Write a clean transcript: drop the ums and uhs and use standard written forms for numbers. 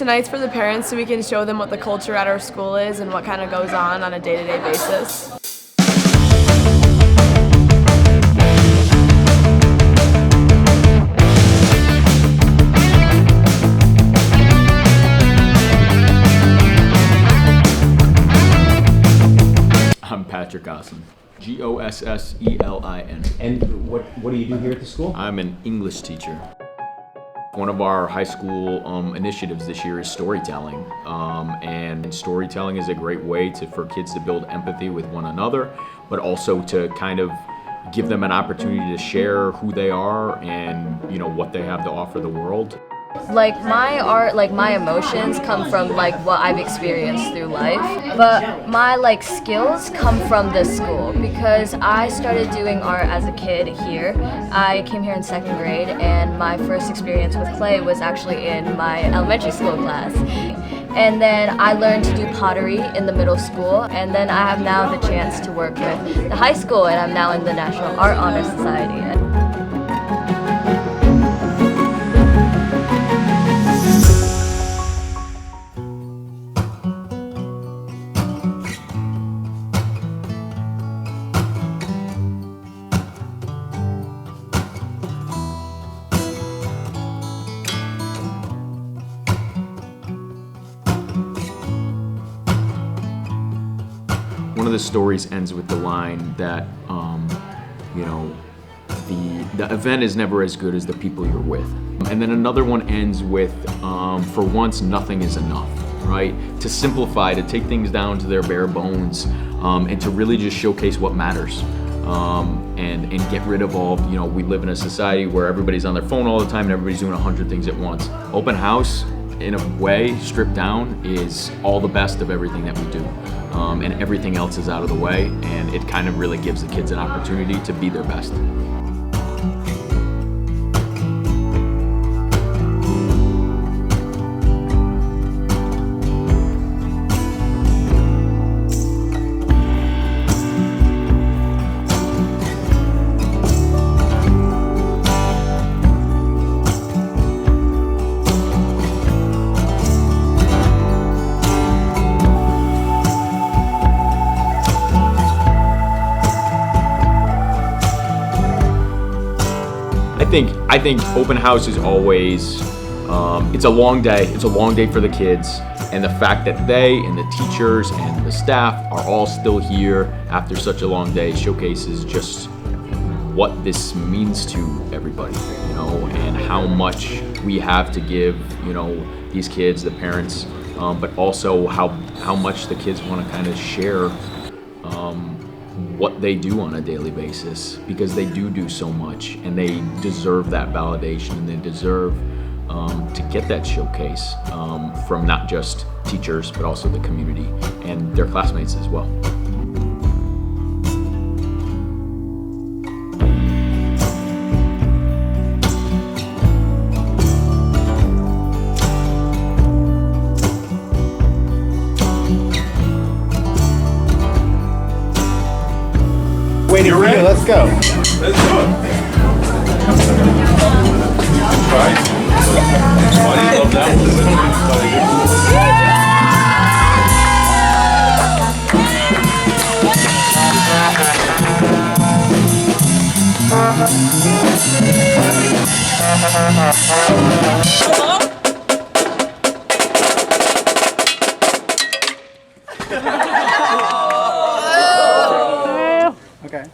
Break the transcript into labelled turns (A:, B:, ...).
A: tonight's for the parents so we can show them what the culture at our school is and what kind of goes on a day-to-day basis.
B: I'm Patrick Gosselin. Gosselin.
C: And what do you do here at the school?
B: I'm an English teacher. One of our high school initiatives this year is storytelling, and storytelling is a great way for kids to build empathy with one another, but also to kind of give them an opportunity to share who they are and what they have to offer the world.
D: Like my art, like my emotions come from like what I've experienced through life, but my like skills come from this school because I started doing art as a kid here. I came here in 2nd grade and my first experience with clay was actually in my elementary school class. And then I learned to do pottery in the middle school, and then I have now the chance to work with the high school, and I'm now in the National Art Honor Society.
B: One of the stories ends with the line that, the event is never as good as the people you're with. And then another one ends with, for once, nothing is enough, right? To simplify, to take things down to their bare bones, and to really just showcase what matters. And get rid of all, we live in a society where everybody's on their phone all the time and everybody's doing 100 things at once. Open house, in a way, stripped down, is all the best of everything that we do. And everything else is out of the way, and it kind of really gives the kids an opportunity to be their best. I think open house is always, it's a long day. It's a long day for the kids. And the fact that they and the teachers and the staff are all still here after such a long day showcases just what this means to everybody, and how much we have to give, these kids, the parents, but also how much the kids want to kind of share what they do on a daily basis, because they do so much and they deserve that validation, and they deserve to get that showcase from not just teachers but also the community and their classmates as well.
C: Waiting for you. Let's go.
E: Let's do it. Right. Why do you love that
C: Okay.